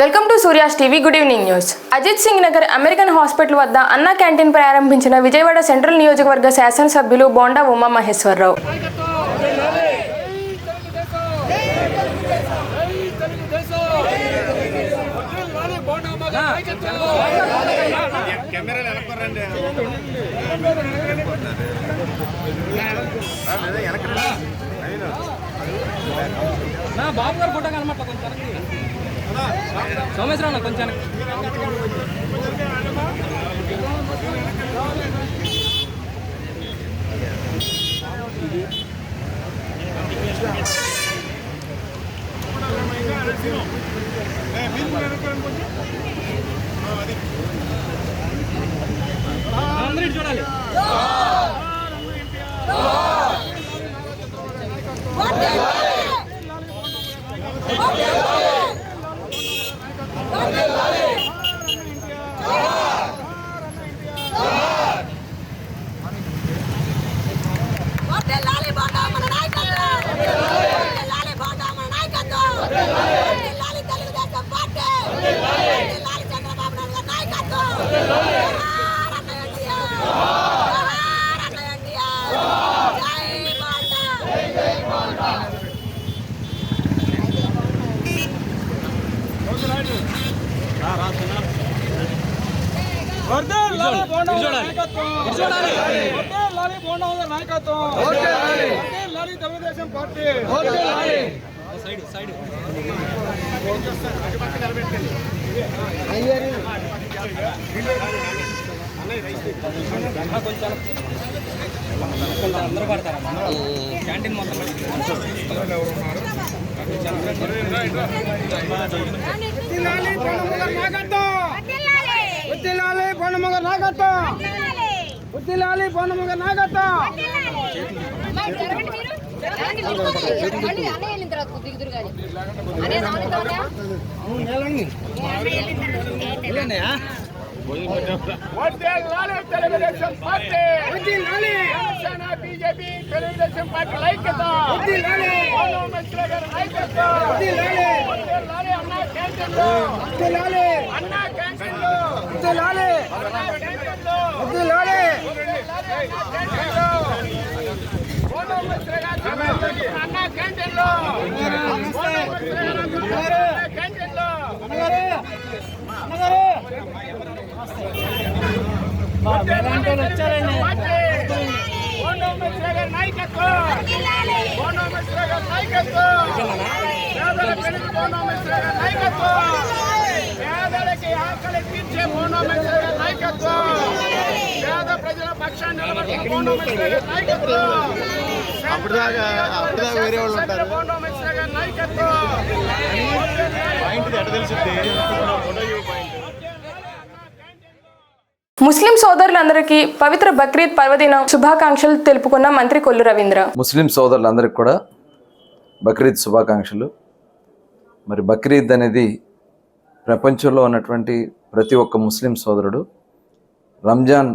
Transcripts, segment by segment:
Welcome to Surya's TV. Good evening news. Ajit Singh Nagar American hospital వద్ద Anna canteen ప్రారంభించిన Vijayawada central నియోజకవర్గ శాసనసభ్యులు బోండా ఉమామహేశ్వరరావు. బాబు గారు ఫోటో కనమాట కొంచెం సోమేశ్వర కొంచెం అందరూ చూడాలి. అందరూ పడతారు క్యాంటీన్ మొత్తం Telugu Desam party BJP Telugu Desam party ఐక్యత అన్నా క్యాంటీన్లో అన్నా క్యాంటీన్లో పేదలకి ఆకలి తీర్చే నాయకత్వం, పేద ప్రజల పక్షాన్ని నిలబడుతున్న నాయకత్వం, వేరే వాళ్ళు ఉంటారు నాయకత్వం. ముస్లిం సోదరులందరికీ పవిత్ర బక్రీద్ పర్వదిన శుభాకాంక్షలు తెలుపుకున్న మంత్రి కొల్లు రవీంద్ర. ముస్లిం సోదరులందరికీ కూడా బక్రీద్ శుభాకాంక్షలు. మరి బక్రీద్ అనేది ప్రపంచంలో ఉన్నటువంటి ప్రతి ఒక్క ముస్లిం సోదరుడు రంజాన్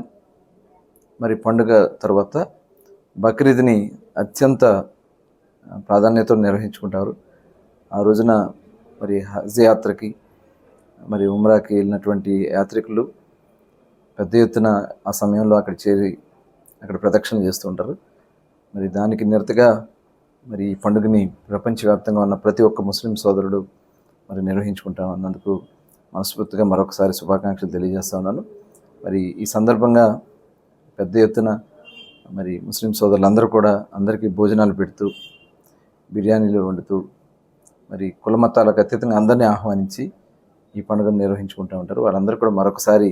మరి పండుగ తర్వాత బక్రీద్ని అత్యంత ప్రాధాన్యతతో నిర్వహించుకుంటారు. ఆ రోజున మరి హజ్ యాత్రకి మరి ఉమ్రాకి వెళ్ళినటువంటి యాత్రికులు పెద్ద ఎత్తున ఆ సమయంలో అక్కడ చేరి అక్కడ ప్రదక్షిణ చేస్తూ ఉంటారు. మరి దానికి నిరతగా మరి ఈ పండుగని ప్రపంచవ్యాప్తంగా ఉన్న ప్రతి ఒక్క ముస్లిం సోదరుడు మరి నిర్వహించుకుంటాం అన్నందుకు మనస్ఫూర్తిగా మరొకసారి శుభాకాంక్షలు తెలియజేస్తా ఉన్నాను. మరి ఈ సందర్భంగా పెద్ద ఎత్తున మరి ముస్లిం సోదరులందరూ కూడా అందరికీ భోజనాలు పెడుతూ బిర్యానీలు వండుతూ మరి కుల మతాలకు అతీతంగా అందరినీ ఆహ్వానించి ఈ పండుగను నిర్వహించుకుంటూ ఉంటారు. వాళ్ళందరూ కూడా మరొకసారి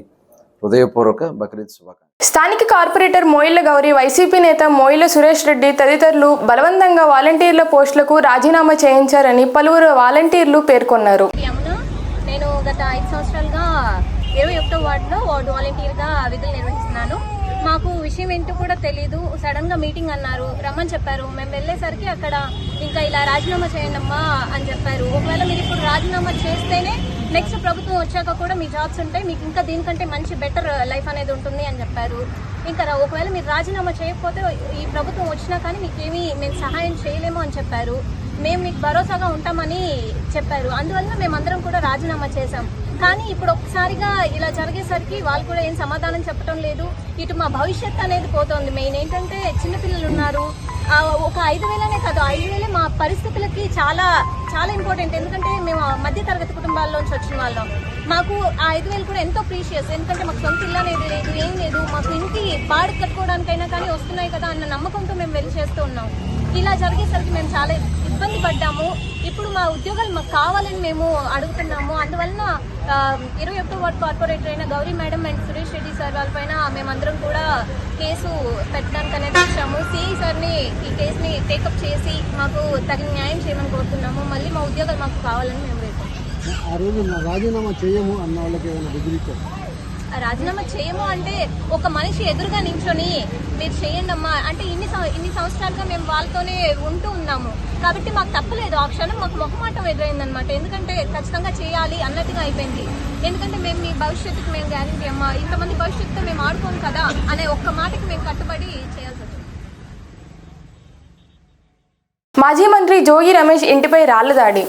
హృదయపూర్వక బక్రీద్ శుభాకాంక్షలు. స్థానిక కార్పొరేటర్ మోయిళ్ల గౌరి, వైసీపీ నేత మోయిళ్ల సురేష్ రెడ్డి తదితరులు బలవంతంగా వాలంటీర్ల పోస్టులకు రాజీనామా చేయించారని పలువురు వాలంటీర్లు పేర్కొన్నారు. నేను గత 5 సంవత్సరాలుగా 21వ వార్డులో వాలంటీర్గా విధులు నిర్వహిస్తున్నాను. మాకు విషయం ఏంటో కూడా తెలీదు. సడన్ గా మీటింగ్ అన్నారు, రమ్మని చెప్పారు. మేము వెళ్ళేసరికి అక్కడ ఇంకా ఇలా రాజీనామా చేయండి అమ్మా అని చెప్పారు. ఒకవేళ మీరు ఇప్పుడు రాజీనామా చేస్తేనే నెక్స్ట్ ప్రభుత్వం వచ్చాక కూడా మీ జాబ్స్ ఉంటాయి, మీకు ఇంకా దీనికంటే మంచి బెటర్ లైఫ్ అనేది ఉంటుంది అని చెప్పారు. ఇంకా ఒకవేళ మీరు రాజీనామా చేయకపోతే ఈ ప్రభుత్వం వచ్చినా కానీ మీకేమీ మేము సహాయం చేయలేము అని చెప్పారు. మేము మీకు భరోసాగా ఉంటామని చెప్పారు. అందువల్ల మేమందరం కూడా రాజీనామా చేశాం. కానీ ఇప్పుడు ఒక్కసారిగా ఇలా జరిగేసరికి వాళ్ళు కూడా ఏం సమాధానం చెప్పడం లేదు. ఇటు మా భవిష్యత్ అనేది పోతుంది. మెయిన్ ఏంటంటే చిన్నపిల్లలు ఉన్నారు. ఒక 5,000 కాదు, 5,000 మా పరిస్థితులకి చాలా చాలా ఇంపార్టెంట్. ఎందుకంటే మేము మధ్య తరగతి కుటుంబాల్లోంచి వచ్చిన వాళ్ళం. మాకు ఆ 5,000 కూడా ఎంతో ప్రీషియస్. ఎందుకంటే మాకు సొంత ఇల్లు అనేది లేదు, ఏం లేదు. మాకు ఇంటి బాడు కట్టుకోవడానికైనా కానీ వస్తున్నాయి కదా అన్న నమ్మకంతో మేము వెళ్ళి చేస్తూ ఉన్నాం. ఇలా జరిగేసరికి మేము చాలా ఇబ్బంది పడ్డాము. ఇప్పుడు మా ఉద్యోగాలు మాకు కావాలని మేము అడుగుతున్నాము. అందువలన 21వ వార్డు కార్పొరేటర్ అయిన Gauri madam and Suresh Reddy sir వాళ్ళపైన మేమందరం కూడా కేసు పెట్టడానికి అనేది వచ్చాము. సిఐ సార్ని ఈ కేసుని టేకప్ చేసి మాకు తగిన న్యాయం చేయమని కోరుతున్నాము. మళ్ళీ మా ఉద్యోగాలు మాకు కావాలని మేము వేడుకుంటున్నాము. ఆ రోజు రాజీనామా చేయము అన్న వాళ్ళకి ఏమైనా బెదిరించారు? రాజీనామా చేయము అంటే ఒక మనిషి ఎదురుగా నించొని మీరు చేయండి అమ్మా అంటే ఇన్ని సంవత్సరాలుగా మేము వాళ్ళతోనే ఉంటూ ఉన్నాము కాబట్టి మాకు తప్పలేదు. ఆ క్షణం మాకు మొహమాటం ఎదురైందనమాట. ఎందుకంటే ఖచ్చితంగా చేయాలి అన్నట్టుగా అయిపోయింది. ఎందుకంటే మేము మీ భవిష్యత్తుకు మేము గ్యారెంటీ అమ్మా, ఇంతమంది భవిష్యత్తుతో మేము ఆడుకోము కదా అనే ఒక్క మాటకి మేము కట్టుబడి చేయాల్సి వచ్చింది. మాజీ మంత్రి జోగి రమేష్ ఇంటిపై రాళ్ల దాడి.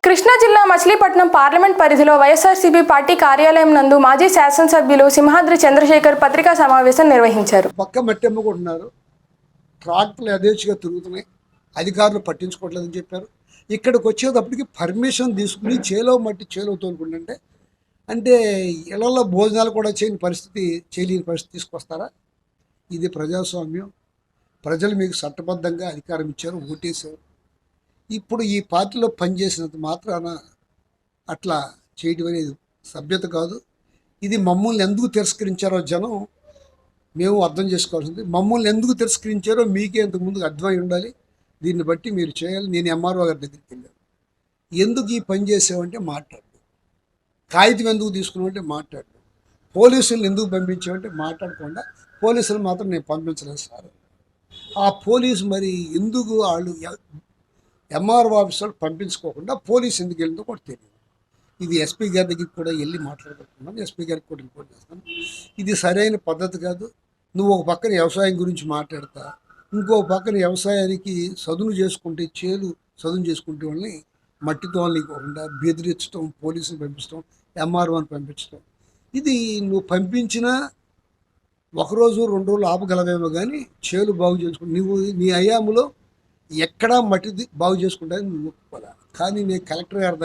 కృష్ణా జిల్లా మచిలీపట్నం పార్లమెంట్ పరిధిలో వైఎస్ఆర్సీపీ పార్టీ కార్యాలయం నందు మాజీ శాసనసభ్యులు సింహాద్రి చంద్రశేఖర్ పత్రికా సమావేశం నిర్వహించారు. పక్క మట్టి అమ్ముకుంటున్నారు, ట్రాక్టర్లు యథేచ్ఛగా తిరుగుతున్నాయి, అధికారులు పట్టించుకోవట్లేదని చెప్పారు. ఇక్కడికి వచ్చేటప్పటికి పర్మిషన్ తీసుకుని చేలో మట్టి చేలో తోలుకుంటుంటే అంటే ఇళ్లలో భోజనాలు కూడా చేయని పరిస్థితి తీసుకొస్తారా? ఇది ప్రజాస్వామ్యం. ప్రజలు మీకు చట్టబద్ధంగా అధికారం ఇచ్చారు, ఓటేశారు. ఇప్పుడు ఈ పార్టీలో పనిచేసినంత మాత్రాన అట్లా చేయడం అనేది సభ్యత కాదు. ఇది మమ్మల్ని ఎందుకు తిరస్కరించారో జనం మేము అర్థం చేసుకోవాల్సింది. మమ్మల్ని ఎందుకు తిరస్కరించారో మీకే ఇంతకుముందు అర్థమై ఉండాలి. దీన్ని బట్టి మీరు చేయాలి. నేను ఎంఆర్ఓ గారి దగ్గరికి వెళ్ళాను. ఎందుకు ఈ పని చేసావంటే మాట్లాడు, కాగితం ఎందుకు తీసుకున్నావంటే మాట్లాడు, పోలీసులను ఎందుకు పంపించావంటే మాట్లాడకుండా పోలీసులు మాత్రం నేను పంపించలేదు సార్. ఆ పోలీసు మరి ఎందుకు వాళ్ళు ఎంఆర్ఓ ఆఫీసర్ పంపించుకోకుండా పోలీసు ఎందుకు వెళ్ళిందో కూడా తెలియదు. ఇది ఎస్పీ గారి దగ్గరికి కూడా వెళ్ళి మాట్లాడుకుంటున్నాను, ఎస్పీ గారికి కూడా రిపోర్ట్ చేస్తాను. ఇది సరైన పద్ధతి కాదు. నువ్వు ఒక పక్కన వ్యవసాయం గురించి మాట్లాడతా, ఇంకో పక్కన వ్యవసాయానికి చదును చేసుకుంటే చదును చేసుకుంటే వాళ్ళని మట్టితో లేకుండా బెదిరించడం, పోలీసులు పంపించడం, ఎంఆర్ఓని పంపించడం. ఇది నువ్వు పంపించినా ఒకరోజు 2 రోజులు ఆపగలవేమో కానీ చేలు బాగు చేసుకుంటా నువ్వు నీ అయాములో ఎక్కడా మట్టి బాగు చేసుకుంటానని నువ్వు ఒప్పుకోవాలి. కానీ నేను కలెక్టర్ గారి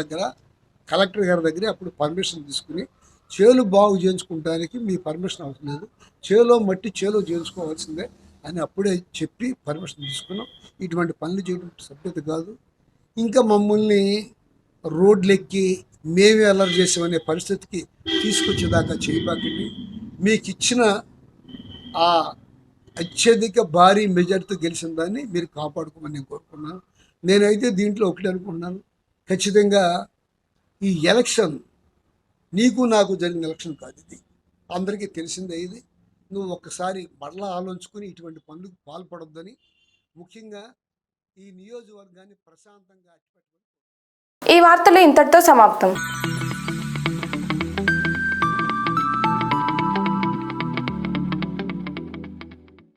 దగ్గర అప్పుడు పర్మిషన్ తీసుకుని చేలు బాగు చేయించుకోవడానికి మీ పర్మిషన్ అవసరం లేదు, చేలో మట్టి చేలో చేయించుకోవాల్సిందే అని అప్పుడే చెప్పి పర్మిషన్ తీసుకున్నాం. ఇటువంటి పనులు చేయడం సభ్యత కాదు. ఇంకా మమ్మల్ని రోడ్లెక్కి మేమే అల్లరి చేసామనే పరిస్థితికి తీసుకొచ్చేదాకా చేయబాకండి. మీకు ఇచ్చిన ఆ అత్యధిక భారీ మెజార్టీతో గెలిచిన దాన్ని మీరు కాపాడుకోమని నేను కోరుకున్నాను. నేనైతే దీంట్లో ఒకటి అనుకుంటున్నాను, ఖచ్చితంగా ఈ ఎలక్షన్ నీకు నాకు జరిగిన ఎలక్షన్ కాదు, ఇది అందరికీ తెలిసిందే. ఇది నువ్వు ఒక్కసారి మరలా ఆలోచించుకుని ఇటువంటి పనులకు పాల్పడొద్దని, ముఖ్యంగా ఈ నియోజకవర్గాన్ని ప్రశాంతంగా ఈ వార్తలు ఇంతటితో సమాప్తం.